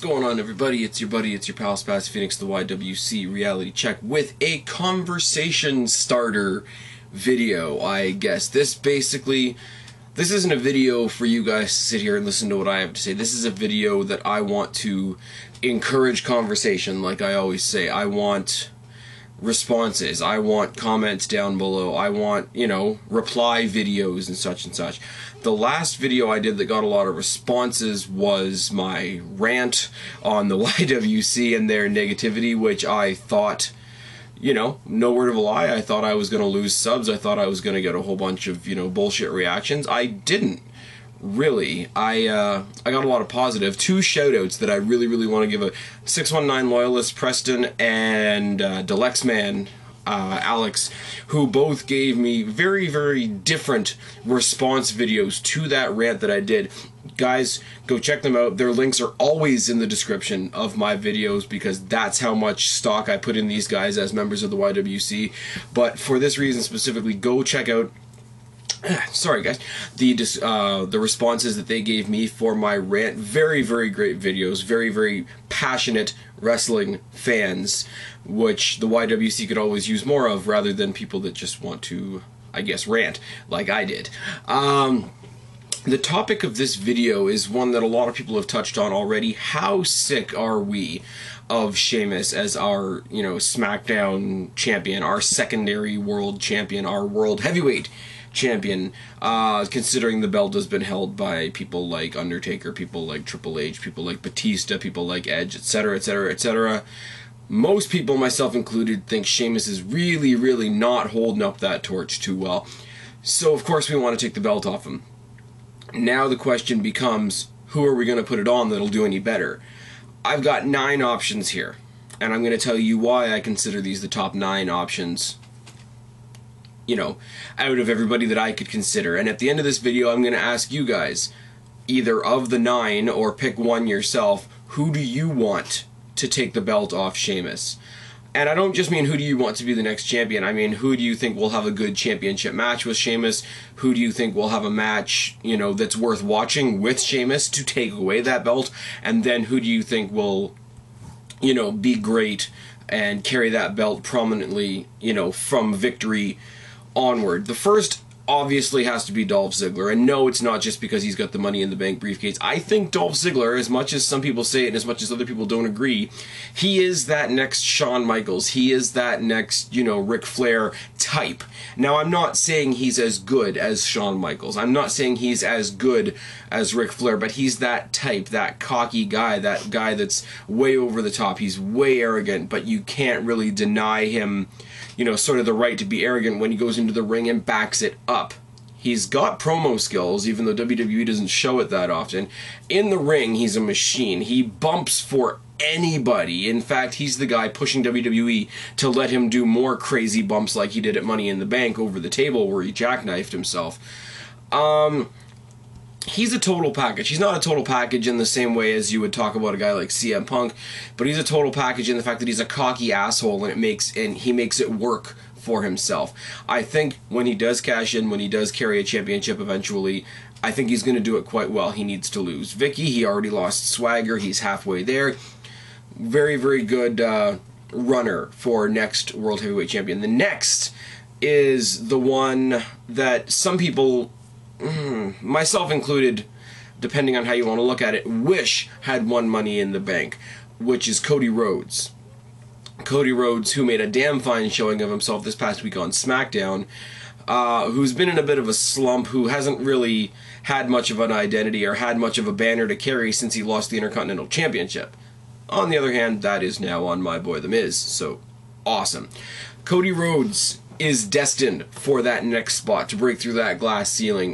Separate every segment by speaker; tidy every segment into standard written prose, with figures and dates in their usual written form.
Speaker 1: going on, everybody? It's your buddy, it's your pal SpazPhoenix, the YWC reality check with a conversation starter video, I guess. This isn't a video for you guys to sit here and listen to what I have to say. This is a video that I want to encourage conversation, like I always say. I want responses, I want comments down below, I want, reply videos and such and such. The last video I did that got a lot of responses was my rant on the YWC and their negativity, which I thought, no word of a lie, I thought I was going to lose subs, I thought I was going to get a whole bunch of, bullshit reactions. I didn't. Really, I got a lot of positive. Two shoutouts that I really want to give: a 619 loyalist Preston and Dalyxman Alex, who both gave me very different response videos to that rant that I did. Guys, go check them out. Their links are always in the description of my videos because that's how much stock I put in these guys as members of the YWC. But for this reason specifically, go check out sorry guys, the responses that they gave me for my rant. Very great videos, very passionate wrestling fans, which the YWC could always use more of, rather than people that just want to, I guess, rant like I did. The topic of this video is one that a lot of people have touched on already. How sick are we of Sheamus as our, SmackDown champion, our secondary world champion, our world heavyweight champion, considering the belt has been held by people like Undertaker, people like Triple H, people like Batista, people like Edge, etc, etc. Most people, myself included, think Sheamus is really not holding up that torch too well. So of course we want to take the belt off him. Now the question becomes, who are we going to put it on that'll do any better? I've got 9 options here, and I'm going to tell you why I consider these the top 9 options, out of everybody that I could consider. And at the end of this video, I'm going to ask you guys, either of the 9 or pick one yourself, who do you want to take the belt off Sheamus? And I don't just mean who do you want to be the next champion, I mean who do you think will have a good championship match with Sheamus? Who do you think will have a match, that's worth watching with Sheamus to take away that belt? And then who do you think will, be great and carry that belt prominently, from victory onward? The first obviously has to be Dolph Ziggler, and no, it's not just because he's got the Money in the Bank briefcase. I think Dolph Ziggler, as much as some people say it and as much as other people don't agree, he is that next Shawn Michaels. He is that next, Ric Flair type. Now, I'm not saying he's as good as Shawn Michaels. I'm not saying he's as good as Ric Flair, but he's that type, that cocky guy, that guy that's way over the top. He's way arrogant, but you can't really deny him, sort of the right to be arrogant when he goes into the ring and backs it up. He's got promo skills, even though WWE doesn't show it that often. In the ring, he's a machine. He bumps for anybody. In fact, he's the guy pushing WWE to let him do more crazy bumps like he did at Money in the Bank over the table where he jackknifed himself. He's a total package. He's not a total package in the same way as you would talk about a guy like CM Punk, but he's a total package in the fact that he's a cocky asshole and he makes it work for himself. I think when he does cash in, when he does carry a championship eventually, I think he's going to do it quite well. He needs to lose Vicky. He already lost Swagger. He's halfway there. Very good runner for next World Heavyweight Champion. The next is the one that some people, myself included, depending on how you want to look at it, wish had won Money in the Bank, which is Cody Rhodes. Cody Rhodes, who made a damn fine showing of himself this past week on SmackDown, who's been in a bit of a slump, who hasn't really had much of an identity or had much of a banner to carry since he lost the Intercontinental Championship. On the other hand, that is now on my boy The Miz, so awesome. Cody Rhodes is destined for that next spot, to break through that glass ceiling.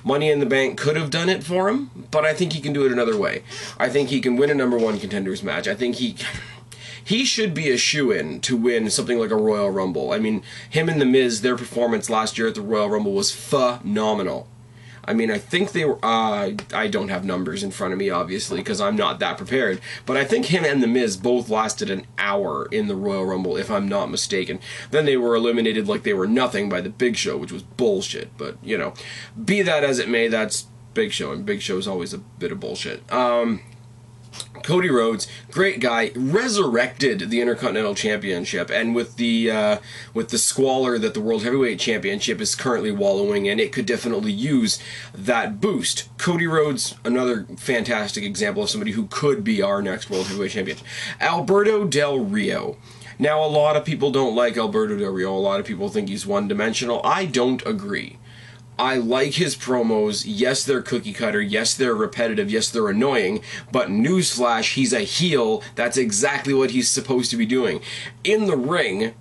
Speaker 1: Money in the Bank could have done it for him, but I think he can do it another way. I think he can win a #1 contenders match. I think he should be a shoo-in to win something like a Royal Rumble. I mean, him and The Miz, their performance last year at the Royal Rumble was phenomenal. I mean, I think they were, I don't have numbers in front of me, obviously, because I'm not that prepared, but I think him and The Miz both lasted an hour in the Royal Rumble, if I'm not mistaken. Then they were eliminated like they were nothing by the Big Show, which was bullshit, but, be that as it may, that's Big Show, and Big Show is always a bit of bullshit. Cody Rhodes, great guy, resurrected the Intercontinental Championship, and with the squalor that the World Heavyweight Championship is currently wallowing in, it could definitely use that boost. Cody Rhodes, another fantastic example of somebody who could be our next World Heavyweight Champion. Alberto Del Rio. Now, a lot of people don't like Alberto Del Rio. A lot of people think he's one-dimensional. I don't agree. I like his promos. Yes, they're cookie cutter. Yes, they're repetitive. Yes, they're annoying. But newsflash, he's a heel. That's exactly what he's supposed to be doing. In the ring,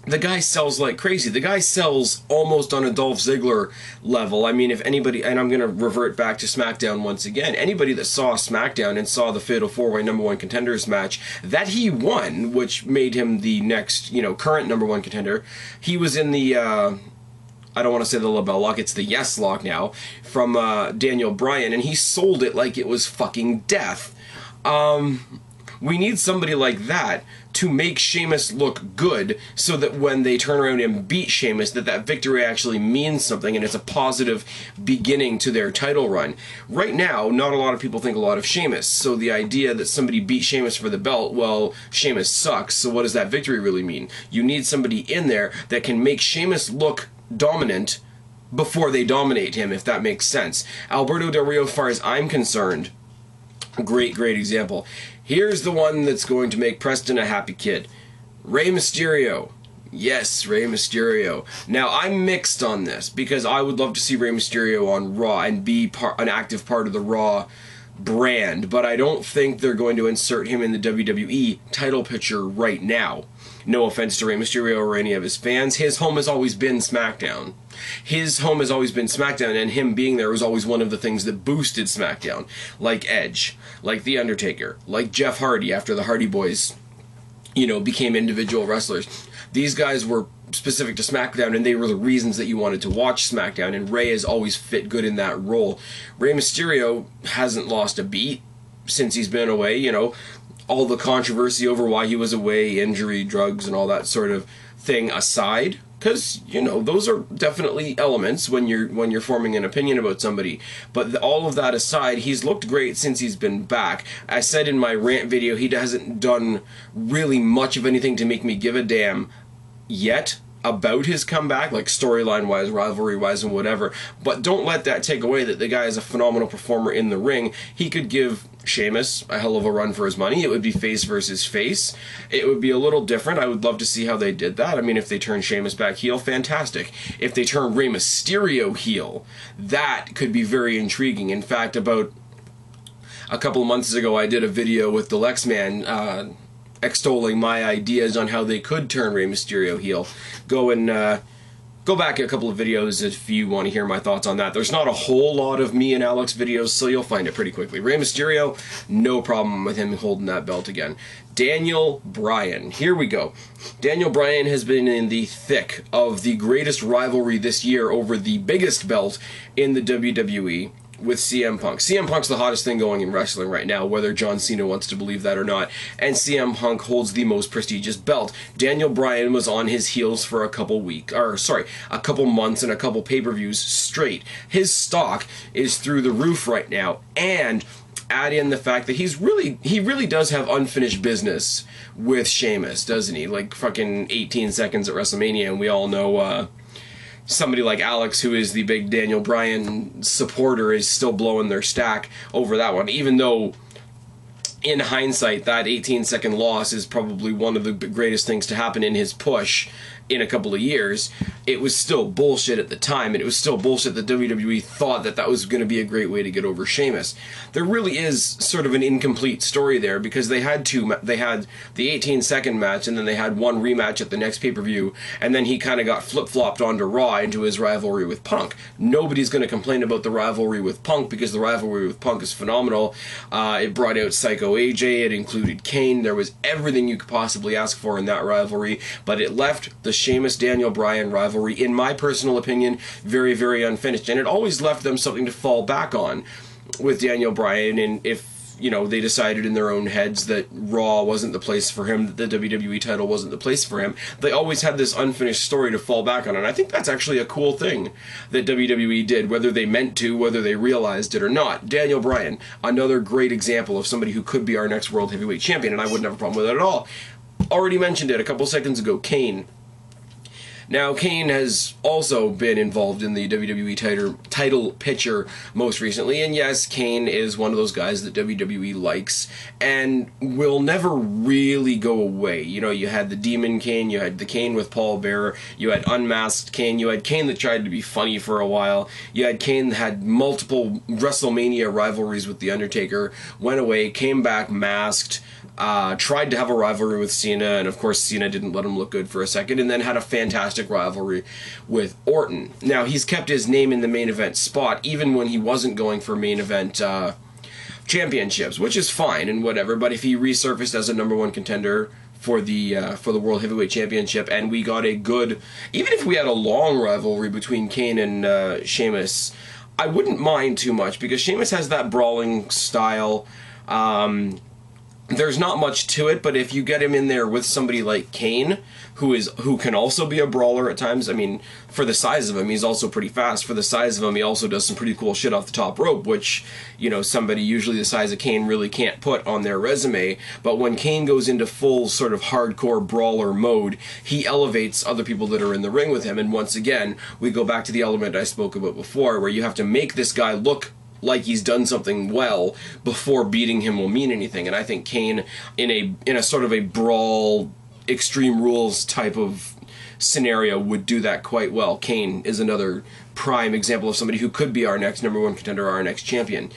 Speaker 1: the guy sells like crazy. The guy sells almost on a Dolph Ziggler level. I mean, if anybody, and I'm going to revert back to SmackDown once again, anybody that saw SmackDown and saw the Fatal 4-Way #1 Contenders match that he won, which made him the next, current #1 contender, he was in the, I don't want to say the LaBelle Lock, it's the Yes Lock now, from Daniel Bryan, and he sold it like it was fucking death. We need somebody like that to make Sheamus look good, so that when they turn around and beat Sheamus, that victory actually means something, and it's a positive beginning to their title run. Right now, not a lot of people think a lot of Sheamus, so the idea that somebody beat Sheamus for the belt, well, Sheamus sucks, so what does that victory really mean? You need somebody in there that can make Sheamus look dominant before they dominate him, if that makes sense. Alberto Del Rio, as far as I'm concerned, great example. Here's the one that's going to make Preston a happy kid. Rey Mysterio. Yes, Rey Mysterio. Now, I'm mixed on this, because I would love to see Rey Mysterio on Raw and be an active part of the Raw brand, but I don't think they're going to insert him in the WWE title picture right now. No offense to Rey Mysterio or any of his fans. His home has always been SmackDown. His home has always been SmackDown, and him being there was always one of the things that boosted SmackDown. Like Edge, like The Undertaker, like Jeff Hardy after the Hardy Boys, became individual wrestlers. These guys were specific to SmackDown, and they were the reasons that you wanted to watch SmackDown, and Rey has always fit good in that role. Rey Mysterio hasn't lost a beat since he's been away, all the controversy over why he was away, injury, drugs, and all that sort of thing aside, because those are definitely elements when you're forming an opinion about somebody. But all of that aside, he's looked great since he's been back. I said in my rant video, he hasn't done really much of anything to make me give a damn yet about his comeback, like storyline-wise, rivalry-wise, and whatever. But don't let that take away that the guy is a phenomenal performer in the ring. He could give Sheamus a hell of a run for his money. It would be face versus face. It would be a little different. I would love to see how they did that. I mean, if they turn Sheamus back heel, fantastic. If they turn Rey Mysterio heel, that could be very intriguing. In fact, about a couple of months ago, I did a video with Dalyxman, extolling my ideas on how they could turn Rey Mysterio heel. Go back a couple of videos if you want to hear my thoughts on that. There's not a whole lot of me and Alex videos, so you'll find it pretty quickly. Rey Mysterio, no problem with him holding that belt again. Daniel Bryan. Here we go. Daniel Bryan has been in the thick of the greatest rivalry this year over the biggest belt in the WWE, with CM Punk. CM Punk's the hottest thing going in wrestling right now, whether John Cena wants to believe that or not, and CM Punk holds the most prestigious belt. Daniel Bryan was on his heels for a couple months and a couple pay-per-views straight. His stock is through the roof right now, and add in the fact that he really does have unfinished business with Sheamus, doesn't he? Like fucking 18 seconds at WrestleMania, and we all know, somebody like Alex, who is the big Daniel Bryan supporter, is still blowing their stack over that one, even though in hindsight that 18-second loss is probably one of the greatest things to happen in his push in a couple of years. It was still bullshit at the time, and it was still bullshit that WWE thought that was going to be a great way to get over Sheamus. There really is sort of an incomplete story there, because they had the 18-second match, and then they had one rematch at the next pay-per-view, and then he kind of got flip-flopped onto Raw into his rivalry with Punk. Nobody's going to complain about the rivalry with Punk, because the rivalry with Punk is phenomenal. It brought out Psycho AJ, it included Kane, there was everything you could possibly ask for in that rivalry, but it left the Sheamus-Daniel Bryan rivalry, in my personal opinion, very, very unfinished. And it always left them something to fall back on with Daniel Bryan. And if you know, they decided in their own heads that Raw wasn't the place for him, that the WWE title wasn't the place for him. They always had this unfinished story to fall back on, and I think that's actually a cool thing that WWE did, whether they meant to, whether they realized it or not. Daniel Bryan, another great example of somebody who could be our next World Heavyweight Champion, and I wouldn't have a problem with it at all. Already mentioned it a couple seconds ago, Kane. Now, Kane has also been involved in the WWE title picture most recently, and yes, Kane is one of those guys that WWE likes and will never really go away. You know, you had the Demon Kane, you had the Kane with Paul Bearer, you had Unmasked Kane, you had Kane that tried to be funny for a while, you had Kane that had multiple WrestleMania rivalries with The Undertaker, went away, came back masked, tried to have a rivalry with Cena, and of course Cena didn't let him look good for a second, and then had a fantastic rivalry with Orton. Now, he's kept his name in the main event spot, even when he wasn't going for main event championships, which is fine and whatever, but if he resurfaced as a #1 contender for the World Heavyweight Championship, and we got a good, even if we had a long rivalry between Kane and Sheamus, I wouldn't mind too much, because Sheamus has that brawling style. There's not much to it, but if you get him in there with somebody like Kane, who can also be a brawler at times, I mean, for the size of him, he's also pretty fast. For the size of him, he also does some pretty cool shit off the top rope, which, you know, somebody usually the size of Kane really can't put on their resume. But when Kane goes into full sort of hardcore brawler mode, he elevates other people that are in the ring with him. And once again, we go back to the element I spoke about before, where you have to make this guy look like he's done something well before beating him will mean anything. And I think Kane, in a sort of a brawl, Extreme Rules type of scenario, would do that quite well. Kane is another prime example of somebody who could be our next #1 contender, our next champion.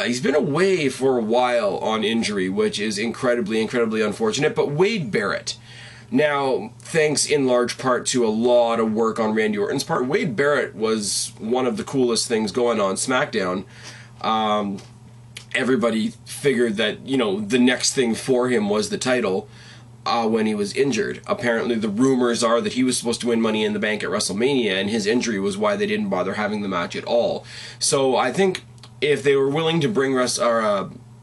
Speaker 1: He's been away for a while on injury, which is incredibly, incredibly unfortunate, but Wade Barrett. Now, thanks in large part to a lot of work on Randy Orton's part, Wade Barrett was one of the coolest things going on SmackDown. Everybody figured that, you know, the next thing for him was the title when he was injured. Apparently, the rumors are that he was supposed to win Money in the Bank at WrestleMania, and his injury was why they didn't bother having the match at all. So I think if they were willing to bring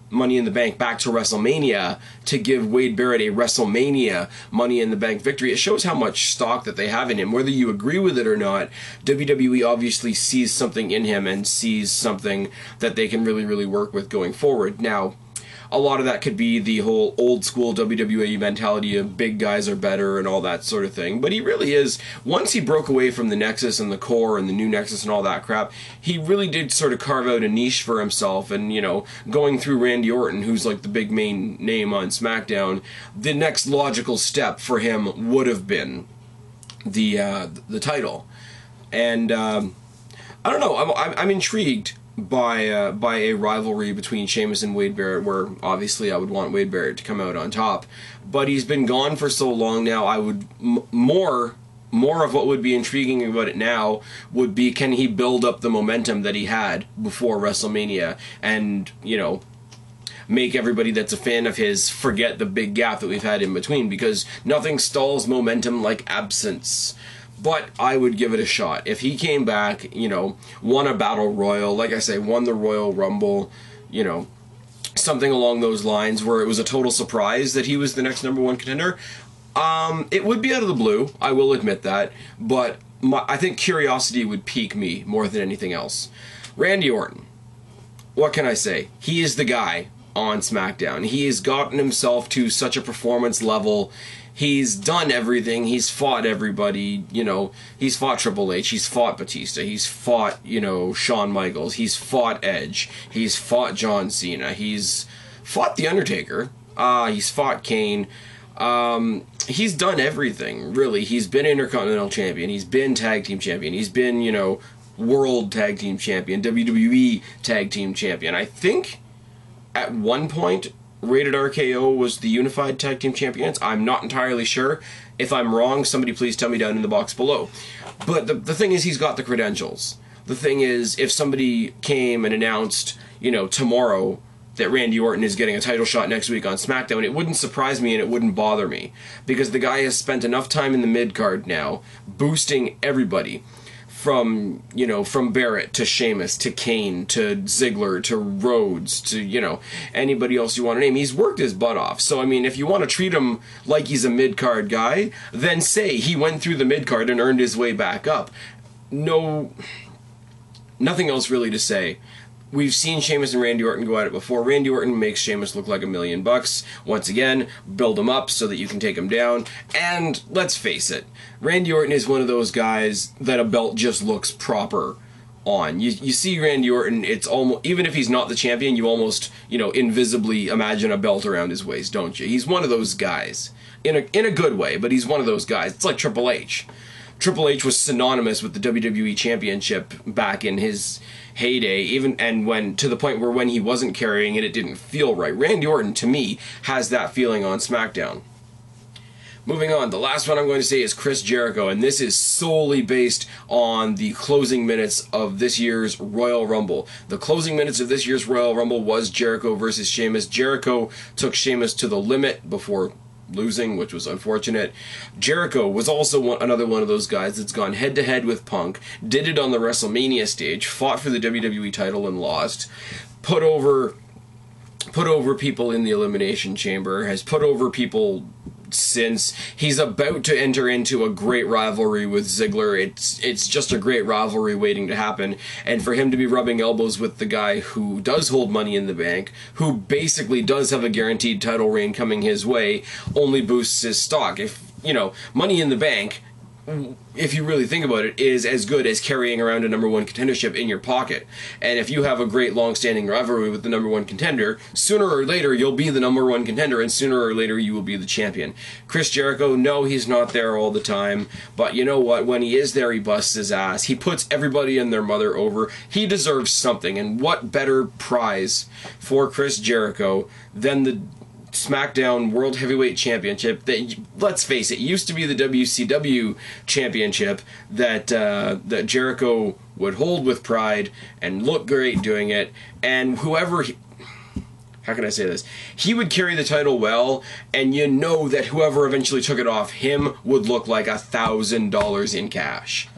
Speaker 1: Money in the Bank back to WrestleMania to give Wade Barrett a WrestleMania Money in the Bank victory, it shows how much stock that they have in him. Whether you agree with it or not, WWE obviously sees something in him and sees something that they can really, really work with going forward. Now, a lot of that could be the whole old school WWE mentality of big guys are better and all that sort of thing. But he really is, once he broke away from the Nexus and the Core and the new Nexus and all that crap, he really did sort of carve out a niche for himself. And, you know, going through Randy Orton, who's like the big main name on SmackDown, the next logical step for him would have been the title. And I don't know, I'm intrigued by a rivalry between Sheamus and Wade Barrett, where obviously I would want Wade Barrett to come out on top, but he's been gone for so long now. I would more of what would be intriguing about it now would be, can he build up the momentum that he had before WrestleMania and, you know, make everybody that's a fan of his forget the big gap that we've had in between, because nothing stalls momentum like absence. But I would give it a shot. If he came back, you know, won a Battle Royal, like I say, won the Royal Rumble, you know, something along those lines where it was a total surprise that he was the next #1 contender, it would be out of the blue, I will admit that, but I think curiosity would pique me more than anything else. Randy Orton, what can I say? He is the guy on SmackDown. He has gotten himself to such a performance level. He's done everything. He's fought everybody, you know. He's fought Triple H. He's fought Batista. He's fought, you know, Shawn Michaels. He's fought Edge. He's fought John Cena. He's fought The Undertaker. He's fought Kane. He's done everything, really. He's been Intercontinental Champion. He's been Tag Team Champion. He's been, you know, World Tag Team Champion, WWE Tag Team Champion. I think at one point Rated RKO was the Unified Tag Team Champions. I'm not entirely sure. If I'm wrong, somebody please tell me down in the box below. But the thing is, he's got the credentials. The thing is, if somebody came and announced, you know, tomorrow that Randy Orton is getting a title shot next week on SmackDown, it wouldn't surprise me and it wouldn't bother me. Because the guy has spent enough time in the mid-card now, boosting everybody. from, you know, from Barrett to Sheamus to Kane to Ziggler to Rhodes to, you know, anybody else you want to name. He's worked his butt off. So, I mean, if you want to treat him like he's a mid-card guy, then say he went through the mid-card and earned his way back up. No, nothing else really to say. We've seen Sheamus and Randy Orton go at it before. Randy Orton makes Sheamus look like $1 million. Once again, build him up so that you can take him down. And let's face it, Randy Orton is one of those guys that a belt just looks proper on. You see Randy Orton, it's almost, even if he's not the champion, you almost, you know, invisibly imagine a belt around his waist, don't you? He's one of those guys. In a good way, but he's one of those guys. It's like Triple H. Triple H was synonymous with the WWE Championship back in his heyday, even and when to the point where when he wasn't carrying it, it didn't feel right. Randy Orton, to me, has that feeling on SmackDown. Moving on, the last one I'm going to say is Chris Jericho, and this is solely based on the closing minutes of this year's Royal Rumble. The closing minutes of this year's Royal Rumble was Jericho versus Sheamus. Jericho took Sheamus to the limit before losing, which was unfortunate. Jericho was also another one of those guys that's gone head-to-head with Punk, did it on the WrestleMania stage, fought for the WWE title and lost, put over people in the Elimination Chamber, has put over people since. He's about to enter into a great rivalry with Ziggler. It's just a great rivalry waiting to happen, and for him to be rubbing elbows with the guy who does hold Money in the Bank, who basically does have a guaranteed title reign coming his way, only boosts his stock. If, you know, Money in the Bank, if you really think about it, is as good as carrying around a #1 contendership in your pocket. And if you have a great long-standing rivalry with the #1 contender, sooner or later you'll be the #1 contender, and sooner or later you will be the champion. Chris Jericho, no, he's not there all the time, but you know what? When he is there, he busts his ass. He puts everybody and their mother over. He deserves something, and what better prize for Chris Jericho than the SmackDown World Heavyweight Championship that, let's face it, used to be the WCW Championship that that Jericho would hold with pride and look great doing it, and how can I say this? He would carry the title well, and you know that whoever eventually took it off him would look like $1,000 in cash.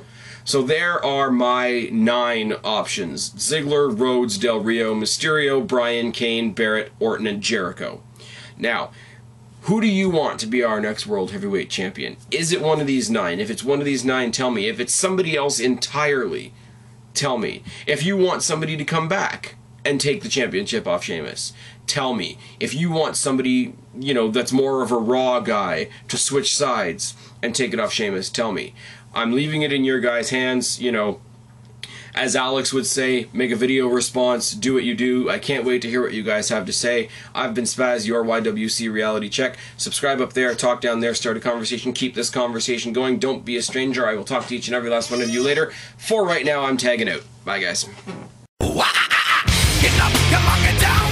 Speaker 1: So there are my 9 options: Ziggler, Rhodes, Del Rio, Mysterio, Bryan, Kane, Barrett, Orton, and Jericho. Now, who do you want to be our next World Heavyweight Champion? Is it one of these 9? If it's one of these 9, tell me. If it's somebody else entirely, tell me. If you want somebody to come back and take the championship off Sheamus, tell me. If you want somebody, you know, that's more of a Raw guy to switch sides and take it off Sheamus, tell me. I'm leaving it in your guys' hands, you know. As Alex would say, make a video response, do what you do. I can't wait to hear what you guys have to say. I've been Spaz, your YWC Reality Check. Subscribe up there, talk down there, start a conversation, keep this conversation going. Don't be a stranger. I will talk to each and every last one of you later. For right now, I'm tagging out. Bye, guys.
Speaker 2: Get up, come on, get down.